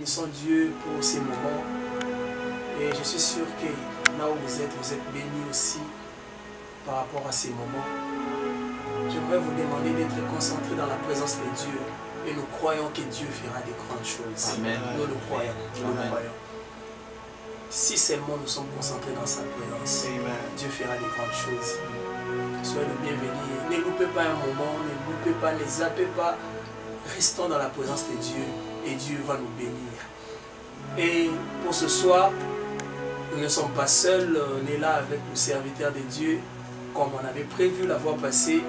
bénissons Dieu pour ces moments. Et je suis sûr que là où vous êtes bénis aussi par rapport à ces moments. J'aimerais vous demander d'être concentrés dans la présence de Dieu. Et nous croyons que Dieu fera des grandes choses. Amen. Nous le croyons. Nous le croyons. Si seulement nous sommes concentrés dans sa présence, Dieu fera des grandes choses. Soyez le bienvenu. Ne loupez pas un moment, ne loupez pas, ne zappez pas. Restons dans la présence de Dieu et Dieu va nous bénir. Et pour ce soir, nous ne sommes pas seuls. On est là avec le serviteur de Dieu, comme on avait prévu l'avoir passé.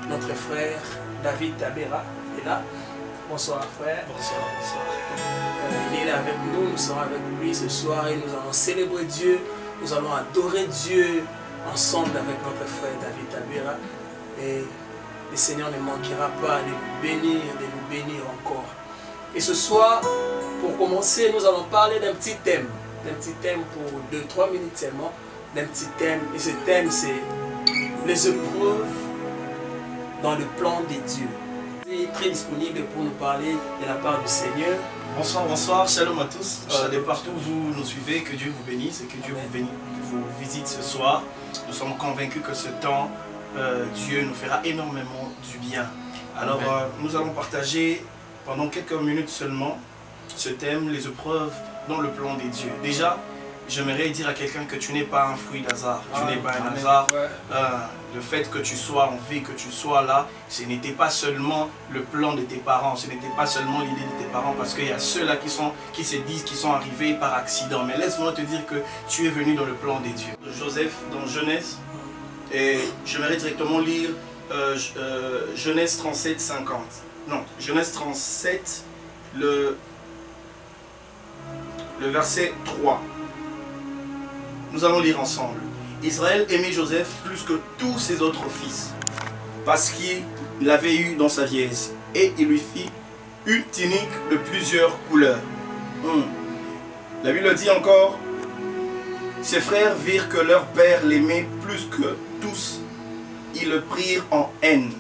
Notre frère David Tabera est là. Bonsoir frère. Bonsoir, bonsoir. Il est là avec nous, nous serons avec lui ce soir et nous allons célébrer Dieu, nous allons adorer Dieu ensemble avec notre frère David Tabera. Et le Seigneur ne manquera pas de nous bénir encore. Et ce soir, pour commencer, nous allons parler d'un petit thème pour 2-3 minutes seulement, d'un petit thème. Et ce thème, c'est les épreuves dans le plan de Dieu. Très disponible pour nous parler de la part du Seigneur. Bonsoir, bonsoir, shalom à tous. De partout où vous nous suivez, que Dieu vous bénisse et que Dieu vous visite ce soir. Nous sommes convaincus que ce temps, Dieu nous fera énormément du bien. Alors, nous allons partager pendant quelques minutes seulement ce thème, les épreuves dans le plan des dieux. Déjà, j'aimerais dire à quelqu'un que tu n'es pas un fruit d'hasard, tu n'es pas un hasard. Le fait que tu sois en vie, que tu sois là, ce n'était pas seulement le plan de tes parents, ce n'était pas seulement l'idée de tes parents, parce qu'il y a ceux-là qui se disent qu'ils sont arrivés par accident. Mais laisse-moi te dire que tu es venu dans le plan des dieux. Joseph dans Genèse, et j'aimerais directement lire Genèse 37, 50. Non, Genèse 37, le verset 3. Nous allons lire ensemble. Israël aimait Joseph plus que tous ses autres fils, parce qu'il l'avait eu dans sa vieillesse, et il lui fit une tunique de plusieurs couleurs. La Bible dit encore, ses frères virent que leur père l'aimait plus que tous. Ils le prirent en haine.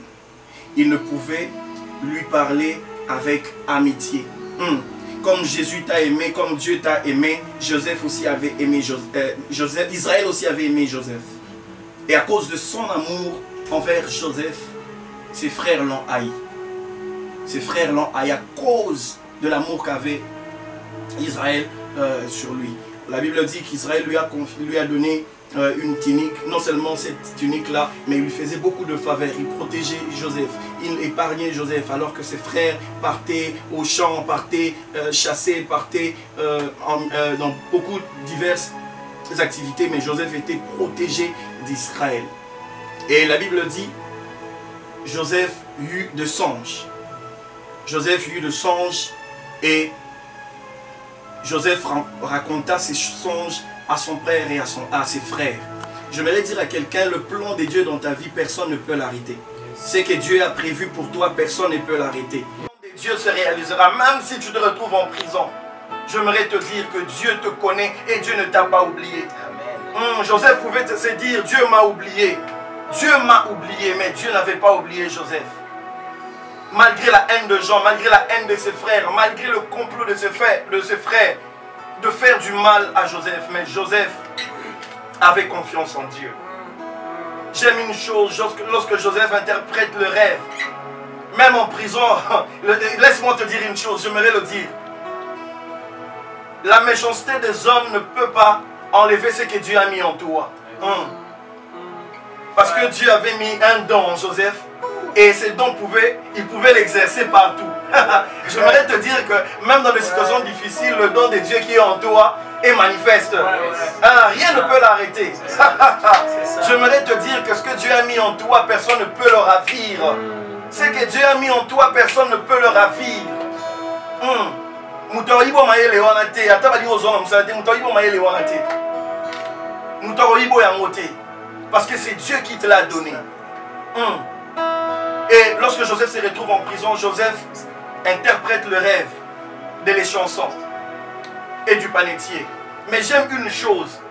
Ils ne pouvaient lui parler avec amitié. Comme Jésus t'a aimé, comme Dieu t'a aimé, Joseph aussi avait aimé Israël aussi avait aimé Joseph. Et à cause de son amour envers Joseph, ses frères l'ont haï. Ses frères l'ont haï à cause de l'amour qu'avait Israël sur lui. La Bible dit qu'Israël lui a donné une tunique, non seulement cette tunique-là, mais il lui faisait beaucoup de faveurs. Il protégeait Joseph, il épargnait Joseph, alors que ses frères partaient au champ, partaient chasser, partaient dans beaucoup diverses activités, mais Joseph était protégé d'Israël. Et la Bible dit, Joseph eut de songes. Joseph eut de songes et Joseph raconta ses songes à son père et à ses frères. Je voudrais dire à quelqu'un, le plan de Dieu dans ta vie, personne ne peut l'arrêter. Ce que Dieu a prévu pour toi, personne ne peut l'arrêter. Le plan de Dieu se réalisera, même si tu te retrouves en prison. J'aimerais te dire que Dieu te connaît et Dieu ne t'a pas oublié. Joseph pouvait se dire, Dieu m'a oublié. Dieu m'a oublié, mais Dieu n'avait pas oublié Joseph. Malgré la haine de Jean, malgré la haine de ses frères, malgré le complot de ses frères, de faire du mal à Joseph, mais Joseph avait confiance en Dieu. J'aime une chose, lorsque Joseph interprète le rêve, même en prison, laisse-moi te dire une chose, j'aimerais le dire. La méchanceté des hommes ne peut pas enlever ce que Dieu a mis en toi. Parce que Dieu avait mis un don en Joseph, et ce don il pouvait l'exercer partout. J'aimerais te dire que même dans des situations difficiles, le don de Dieu qui est en toi est manifeste. Rien ne peut l'arrêter. J'aimerais te dire que ce que Dieu a mis en toi, personne ne peut le ravir. Ce que Dieu a mis en toi, personne ne peut le ravir. Parce que c'est Dieu qui te l'a donné. Et lorsque Joseph se retrouve en prison, Joseph interprète le rêve de les chansons et du panetier. Mais j'aime une chose,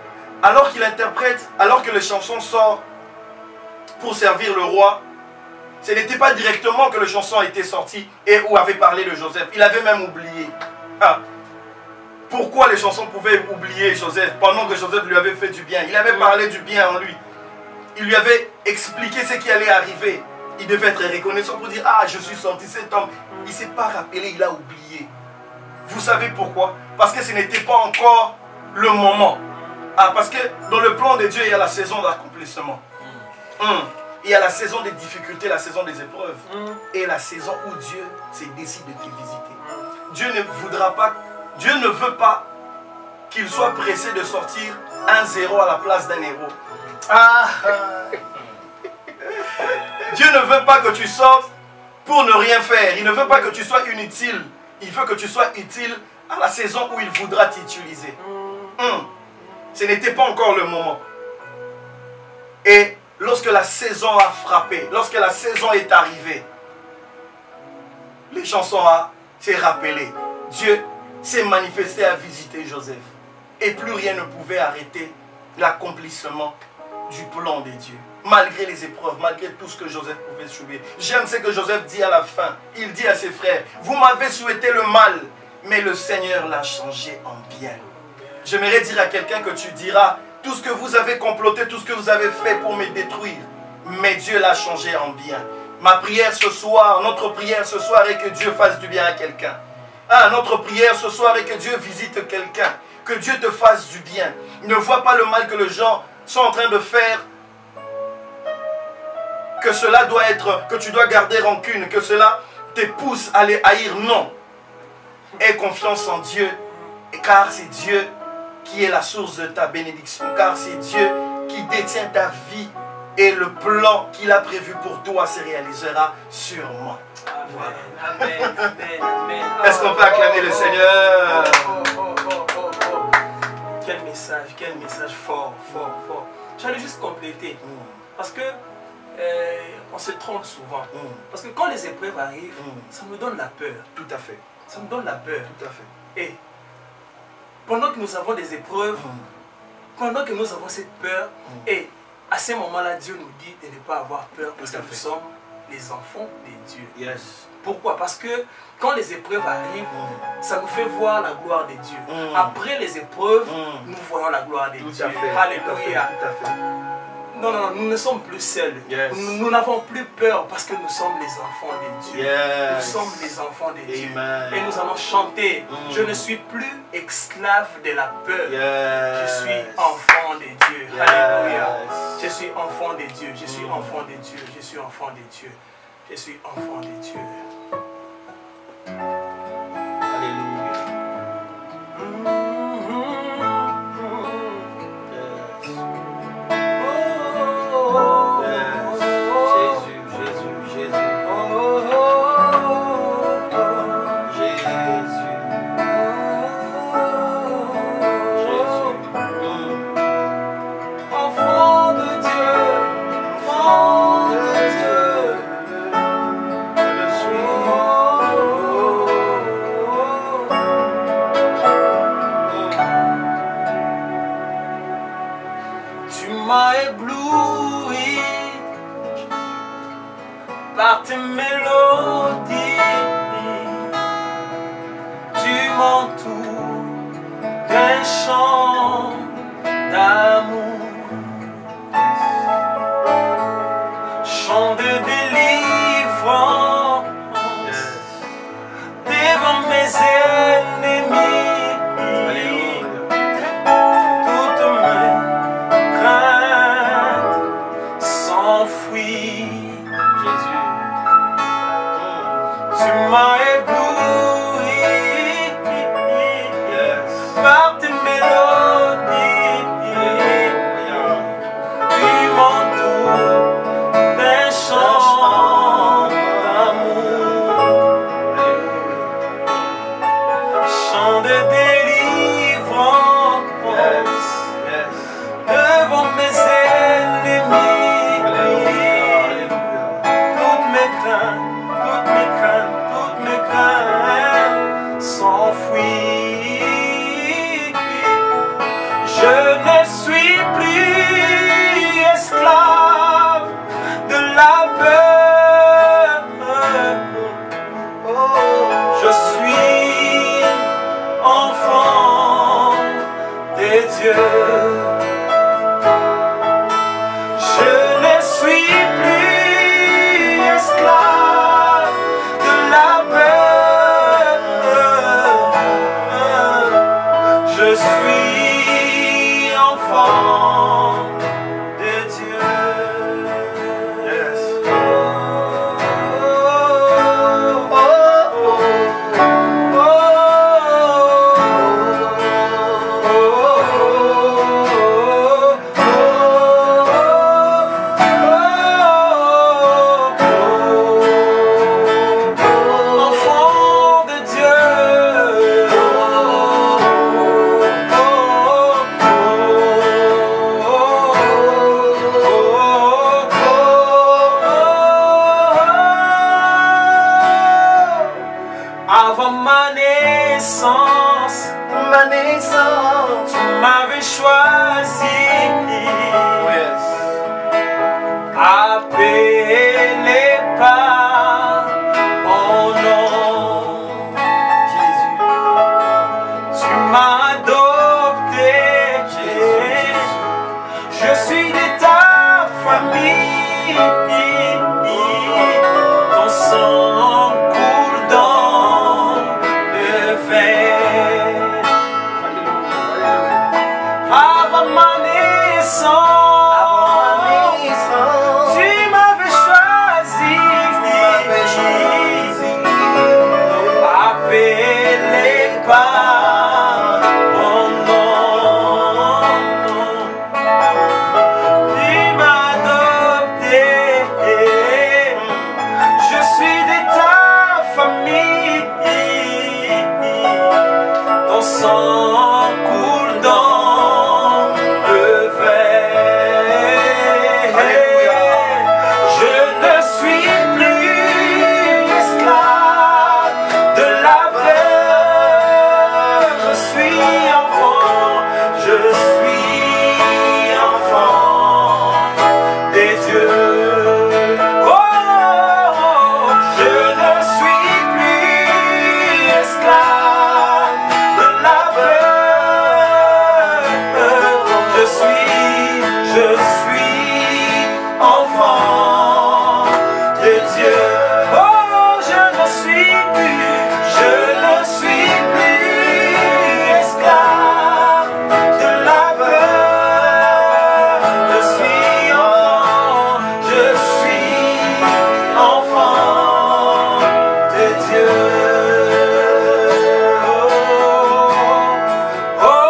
alors qu'il interprète, alors que les chansons sortent pour servir le roi, ce n'était pas directement que les chansons étaient sorties et où avait parlé de Joseph. Il avait même oublié. pourquoi les chansons pouvaient oublier Joseph pendant que Joseph lui avait fait du bien. Il avait parlé du bien en lui. Il lui avait expliqué ce qui allait arriver. Il devait être reconnaissant pour dire, ah, je suis sorti, cet homme. Il ne s'est pas rappelé, il a oublié. Vous savez pourquoi? Parce que ce n'était pas encore le moment. Ah, parce que dans le plan de Dieu, il y a la saison d'accomplissement. Il y a la saison des difficultés, la saison des épreuves. Et la saison où Dieu se décide de te visiter. Dieu ne voudra pas, Dieu ne veut pas qu'il soit pressé de sortir un zéro à la place d'un héros. Dieu ne veut pas que tu sortes pour ne rien faire. Il ne veut pas que tu sois inutile. Il veut que tu sois utile à la saison où il voudra t'utiliser. Ce n'était pas encore le moment. Et lorsque la saison a frappé, lorsque la saison est arrivée, les chansons s'est rappelé. Dieu s'est manifesté à visiter Joseph. Et plus rien ne pouvait arrêter l'accomplissement du plan de Dieu. Malgré les épreuves, malgré tout ce que Joseph pouvait subir. J'aime ce que Joseph dit à la fin. Il dit à ses frères, vous m'avez souhaité le mal, mais le Seigneur l'a changé en bien. J'aimerais dire à quelqu'un que tu diras, tout ce que vous avez comploté, tout ce que vous avez fait pour me détruire, mais Dieu l'a changé en bien. Ma prière ce soir, notre prière ce soir est que Dieu fasse du bien à quelqu'un. Notre prière ce soir est que Dieu visite quelqu'un. Que Dieu te fasse du bien. Ne vois pas le mal que les gens sont en train de faire. Que cela doit être, que tu dois garder rancune, que cela te pousse à les haïr. Non. Aie confiance en Dieu, car c'est Dieu qui est la source de ta bénédiction, car c'est Dieu qui détient ta vie et le plan qu'il a prévu pour toi se réalisera sûrement. Amen, amen, amen, amen. Est-ce qu'on peut acclamer le Seigneur? Quel message fort, fort, fort. J'allais juste compléter, parce que on se trompe souvent. Parce que quand les épreuves arrivent, ça nous donne la peur. Tout à fait. Ça nous donne la peur. Tout à fait. Et pendant que nous avons des épreuves, pendant que nous avons cette peur, et à ce moment-là, Dieu nous dit de ne pas avoir peur parce que nous sommes les enfants de Dieu. Yes. Pourquoi? Parce que quand les épreuves arrivent, ça nous fait voir la gloire de Dieu. Après les épreuves, nous voyons la gloire de Dieu. Alléluia. Tout à fait. Non, non, nous ne sommes plus seuls. Yes. Nous n'avons plus peur parce que nous sommes les enfants de Dieu. Yes. Nous sommes les enfants de Dieu. Amen. Et nous allons chanter. Je ne suis plus esclave de la peur. Yes. Je suis enfant de Dieu. Yes. Alléluia. Je suis enfant de Dieu. Je suis enfant de Dieu. Je suis enfant de Dieu. Je suis enfant de Dieu. Alléluia. Par tes mélodies, tu m'entoures d'un chant d'amour, chant de délivrance devant mes ennemis. Toutes mes craintes s'enfuient. Tu m'as ébloui par tes mélodies. Tu m'entoures d'un chant d'amour, chant de délivrance devant mes ennemis. Toutes mes craintes, toutes mes craintes, toutes mes craintes naissance, tu m'avais choisi, appelé par mon nom. Jésus, Tu m'as adopté, je suis de ta famille, ton sang coule dans le veine. Avant ma naissance, tu m'avais choisi, appelé par mon nom. Tu m'as adopté, je suis de ta famille, ton sang coule dans le veine. Je ne suis plus esclave de la peur, je suis enfant, je suis enfant des dieux. Oh, je ne suis plus esclave de la peur, je suis enfant de Dieu. Oh, je ne suis plus esclave de la peur. Je suis enfant de Dieu. Oh, oh,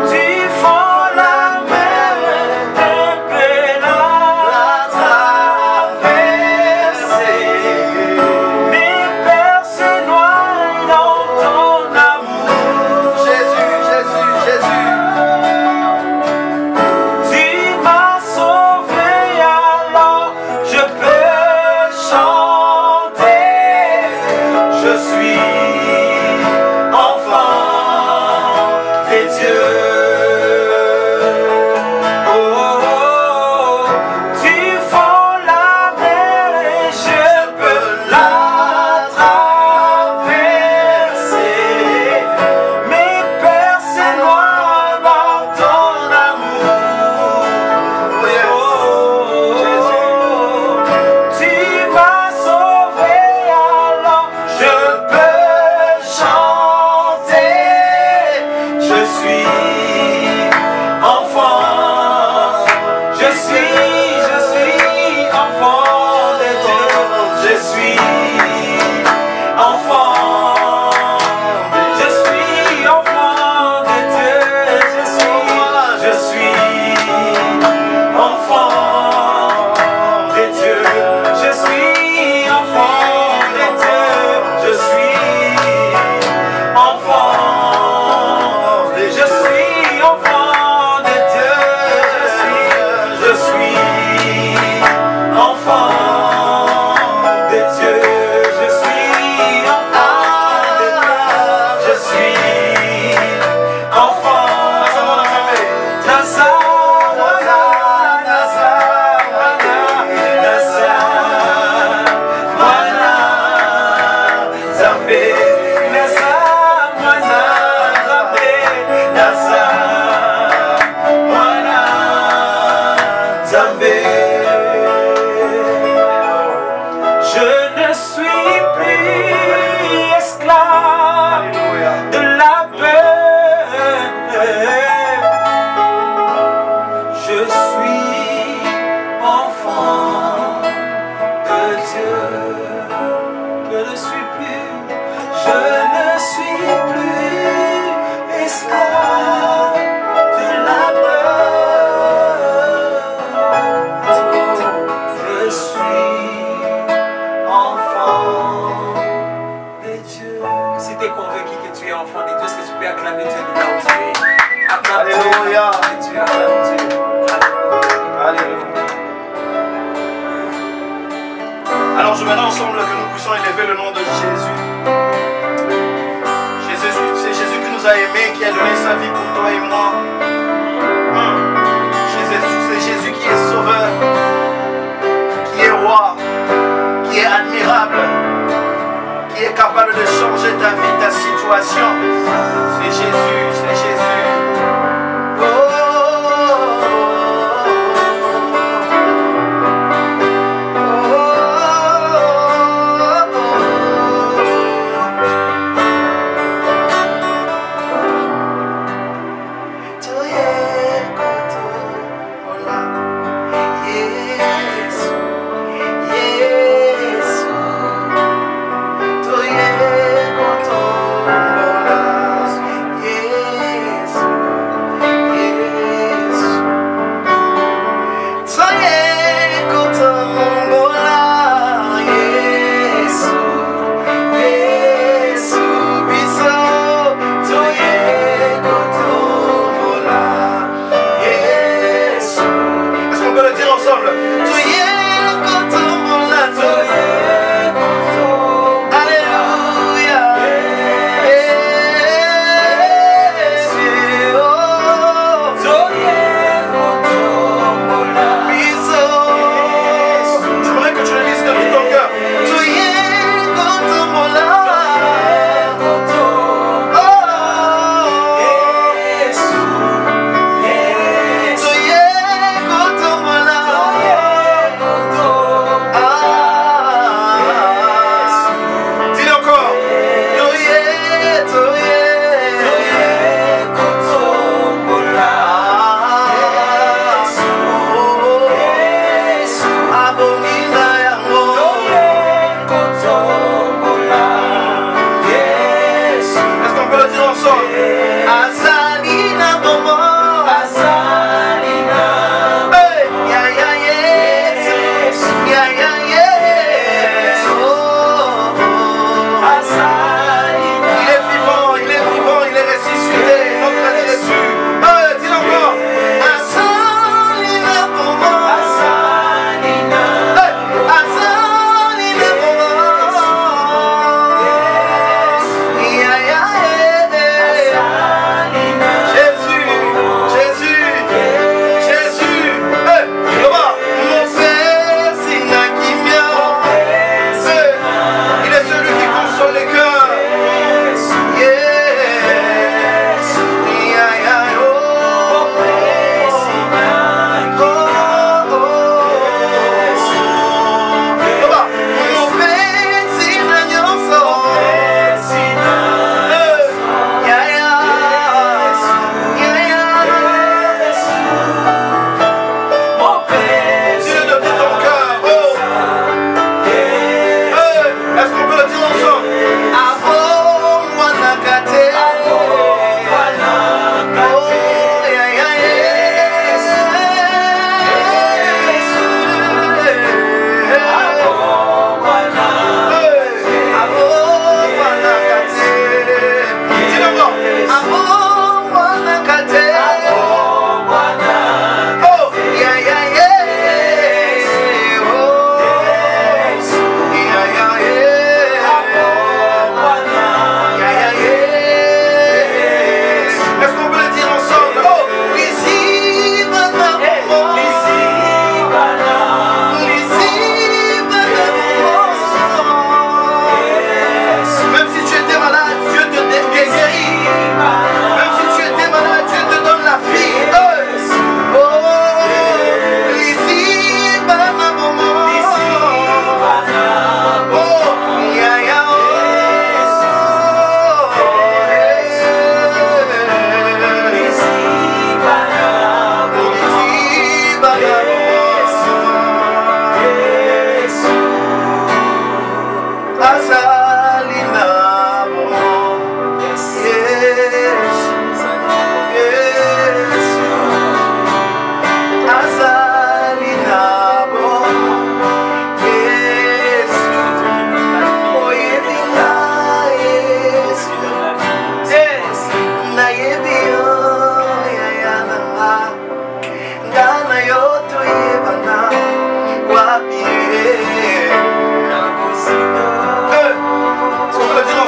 tu fends la mer, un peu la traverser. Mes peurs se noient dans ton amour. Jésus, Jésus, Jésus. Tu m'as sauvé, alors je peux chanter. Je suis enfant de Dieu. Oh, tu fends la mer et je peux la traverser. Mes peurs se noient dans ton amour. Tu m'as sauvé, alors je peux chanter. Je suis enfant, je suis enfant de Dieu. Je suis enfant, je suis enfant de Dieu. Je suis enfant de Dieu. Je suis enfant de Dieu. Je suis enfant. Je suis enfant de Dieu. Je suis enfant de Dieu. Je suis enfant de Dieu. Je suis enfant. Naza, Naza, Naza, Naza, Mana, Zambé, Naza, Mana, Zambé, Naza, Mana, Zambé. Je ne suis plus esclave de la peur. Je suis enfant de Dieu. Je ne suis plus que Dieu nous a oubliés. Acclame Dieu, Alléluia. acclame Dieu, acclame Dieu. Alléluia. Alors je voudrais ensemble que nous puissions élever le nom de Jésus. C'est Jésus qui nous a aimés, qui a donné sa vie pour toi et moi. C'est Jésus qui est sauveur, qui est roi, qui est admirable, qui est capable de changer ta vie, ta situation. C'est Jésus, c'est Jésus.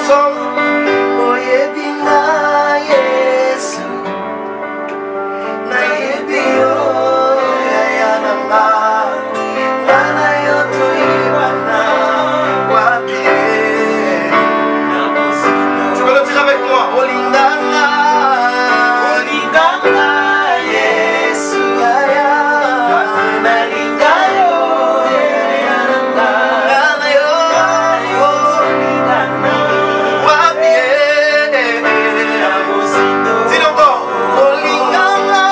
ensemble. Tu peux le dire avec moi. Olindana, Olindana, Yesu, Nalingayo, dis encore. Olindana,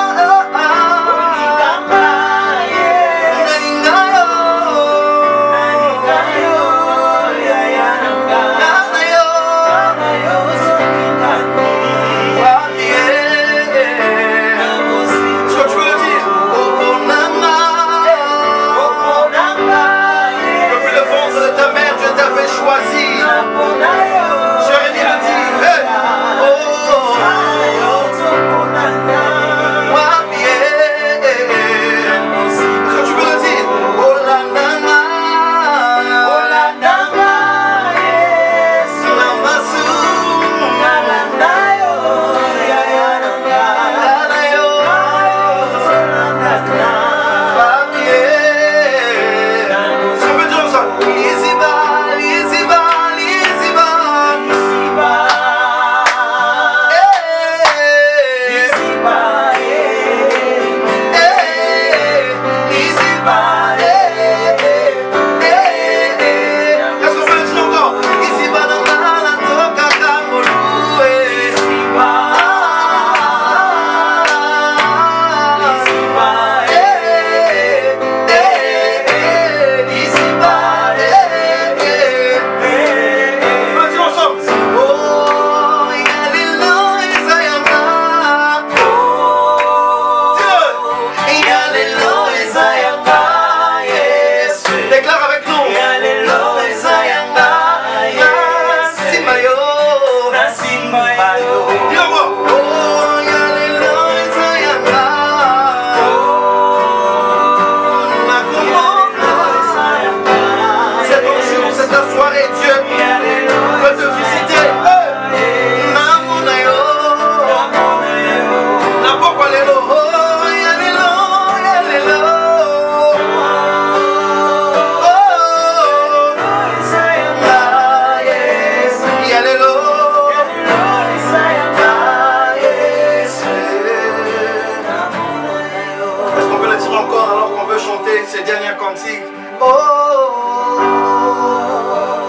ces derniers cantiques. Oh,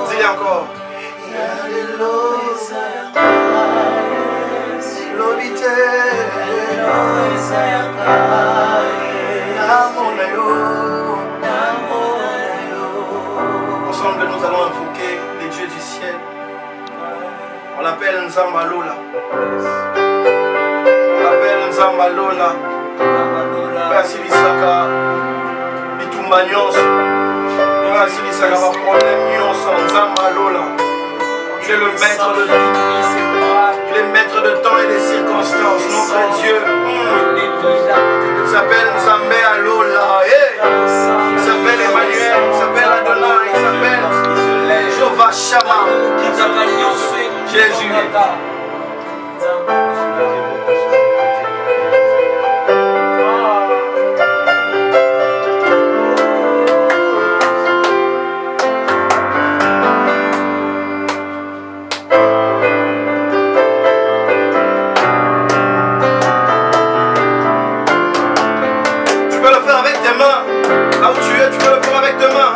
dis-le encore. Ensemble, nous allons invoquer les dieux du ciel. On l'appelle Nzambalola. On l'appelle Nzambalola. Basilisaka. Bitumba nyonso. Basilisaka va problème nyonso. Nzambalola. Il est le maître de tout. Il est maître de temps et des circonstances. Notre Dieu. Il s'appelle Nzambé Alola. Il s'appelle Emmanuel. Il s'appelle Adonai. Il s'appelle Jehovah Shammah. Jésus. Tu peux le faire avec tes mains. Là où tu es, tu peux le faire avec tes mains.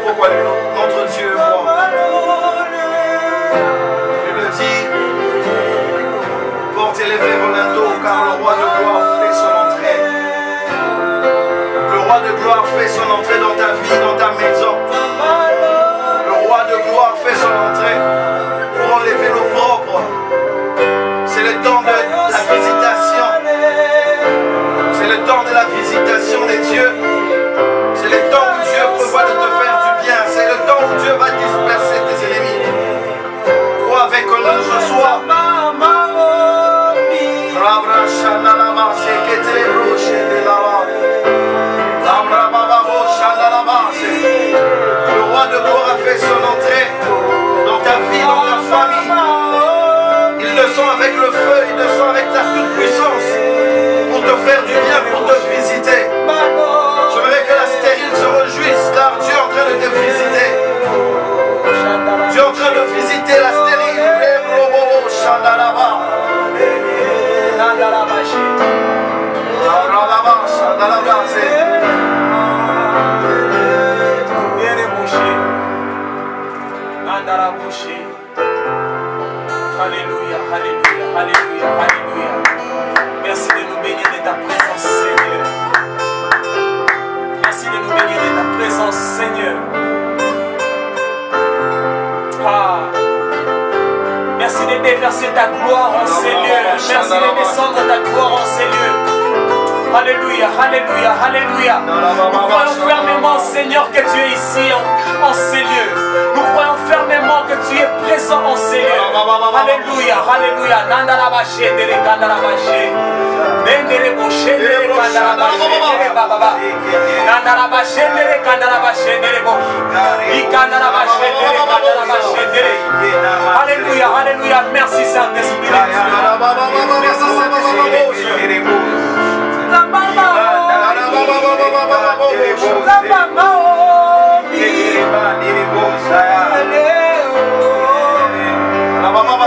pourquoi notre Dieu voit. Il le dit, portez les volontaires car le roi de gloire fait son entrée. Le roi de gloire fait son entrée dans ta vie, dans ta maison. Le roi de gloire fait son entrée pour enlever l'opprobre. C'est le temps de la visitation. C'est le temps de la visitation des dieux. C'est le temps où Dieu prévoit de te faire du bien. C'est le temps où Dieu va disperser tes ennemis. Crois avec nous ce soir. Le roi de gloire a fait son entrée dans ta vie, dans ta famille. Il descend avec le feu, il descend avec ta toute puissance pour te faire du bien, pour te visiter. J'aimerais que la stérile se réjouisse car Dieu est en train de te visiter. Dieu est en train de visiter la stérile. Alléluia, alléluia, alléluia, alléluia. Merci de nous bénir de ta présence, Seigneur. Merci de nous bénir de ta présence, Seigneur. Ah. Merci de déverser ta gloire en ces lieux. Merci de descendre ta gloire en ces lieux. Alléluia, alléluia, alléluia. Nous croyons fermement, Seigneur, que tu es ici en ces lieux. Nous croyons fermement que tu es présent en ces lieux. Alléluia, alléluia. Nandalabaché, dere kandalabaché. Nendere boché, dere kandalabaché, dere bababa. Nandalabaché, dere kandalabaché, dere bo. Ikandalabaché, dere kandalabaché, dere. Alléluia, alléluia. Merci Saint-Esprit. Merci Saint-Esprit de Dieu. La mama,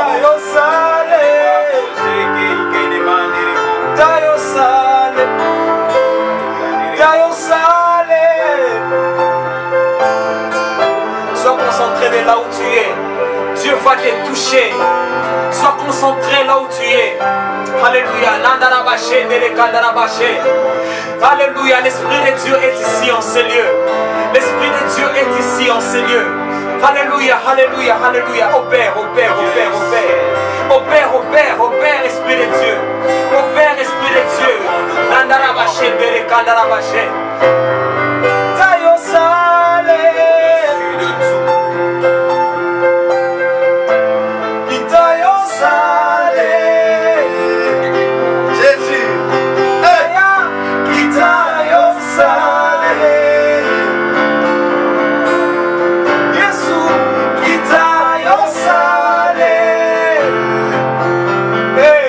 sois concentré de là où tu es. Dieu va te toucher. Sois concentré là où tu es. Alléluia. Alléluia. L'Esprit de Dieu est ici en ces lieux. L'Esprit de Dieu est ici en ces lieux. Alléluia. Alléluia. Alléluia. Opère, opère, opère, opère. Opère, opère, opère, Esprit de Dieu. Opère, Esprit de Dieu. Nandarabaché, bere kandarabaché. Tayo sale. Tayo sale. Jésus. Tayo sale. Jésus. Tayo sale. Hey.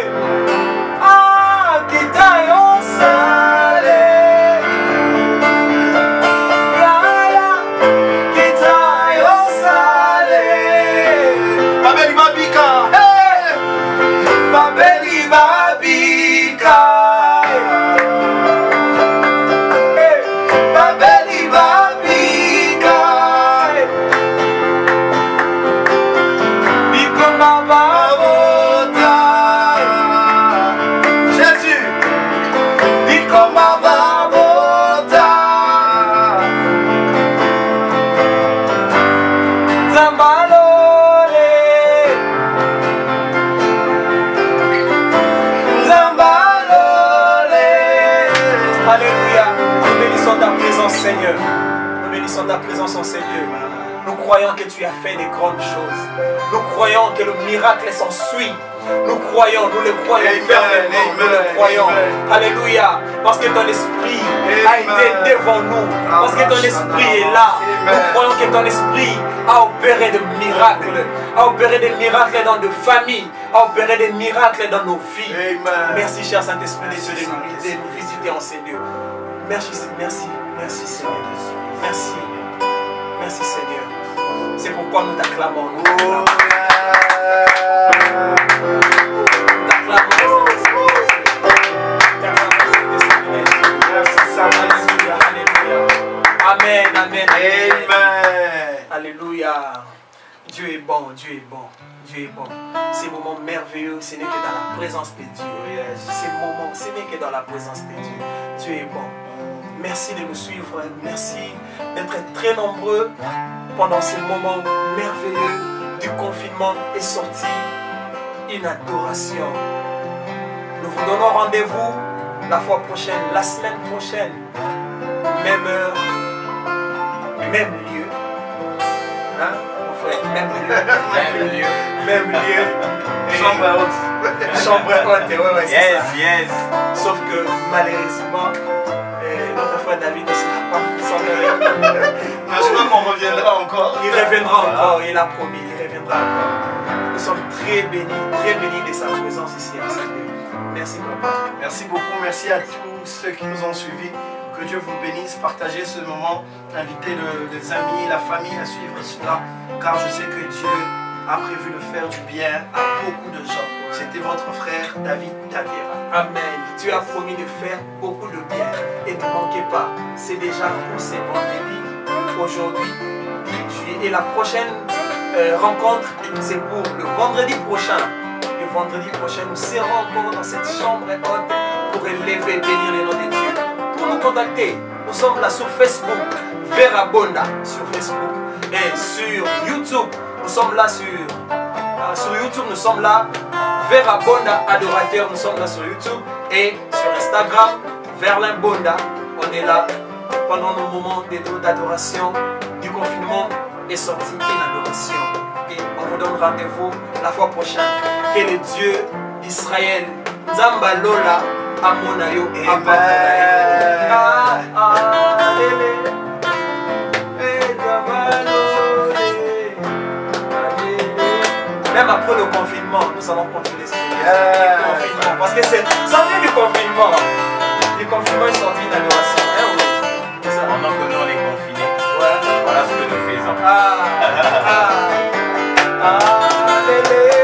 Ah, tayo sale. Seigneur, nous bénissons ta présence en ces lieux. Nous croyons que tu as fait des grandes choses. Nous croyons que le miracle s'ensuit. Nous croyons, nous le croyons fermement, nous le croyons. Alléluia. Parce que ton esprit a été devant nous. Parce que ton esprit est là. Nous croyons que ton esprit a opéré des miracles. A opéré des miracles dans nos familles. A opéré des miracles dans nos vies. Merci cher Saint-Esprit de Dieu de nous visiter en ces lieux. Merci, merci, merci Seigneur. Merci, merci Seigneur. C'est pourquoi nous t'acclamons. Nous t'acclamons. Amen, amen, amen. Alléluia. Dieu est bon, Dieu est bon, Dieu est bon. Ces moments merveilleux, ce n'est que dans la présence de Dieu. Ces moments, ce n'est que dans la présence de Dieu. Dieu est bon. Merci de nous suivre. Merci d'être très nombreux pendant ces moments merveilleux du confinement et sorti une adoration. Nous vous donnons rendez-vous la fois prochaine, la semaine prochaine. Même heure, même lieu. Hein, mon frère? Même lieu. Même lieu. Même lieu. Chambre haute. Chambre haute, ouais, c'est Yes, ça. yes. Sauf que malheureusement, notre frère David ne sera pas sans Je crois qu'on reviendra encore. Il reviendra encore, il a promis, il reviendra encore. Nous sommes très bénis de sa présence ici à Saint-Denis. Merci papa. Merci beaucoup, merci à tous ceux qui nous ont suivis. Que Dieu vous bénisse. Partagez ce moment. Invitez les amis, la famille à suivre cela. Car je sais que Dieu a prévu de faire du bien à beaucoup de gens. C'était votre frère David Tabira. Amen. Tu as promis de faire beaucoup de bien. Et ne manquez pas. C'est déjà pour ces vendredis. Aujourd'hui, 10 juillet. Et la prochaine rencontre, c'est pour le vendredi prochain. Le vendredi prochain, nous serons encore dans cette chambre haute pour élever et bénir les noms de Dieu. Pour nous contacter, nous sommes là sur Facebook, Vera Bonda sur Facebook. Et sur YouTube, nous sommes là sur YouTube, nous sommes là, Vera Bonda Adorateur, nous sommes là sur YouTube. Et sur Instagram, Verlin Bonda, on est là pendant nos moments d'adoration du confinement et sortie en adoration. Et on vous donne rendez-vous la fois prochaine. Que le Dieu d'Israël, Zamba Lola, Amonayo, même après le confinement, nous allons continuer ce confinement. Parce que ça vient du confinement. Le confinement est sorti une adoration. En entendant les confinés. Ouais. Voilà ce que nous faisons. Alléluia.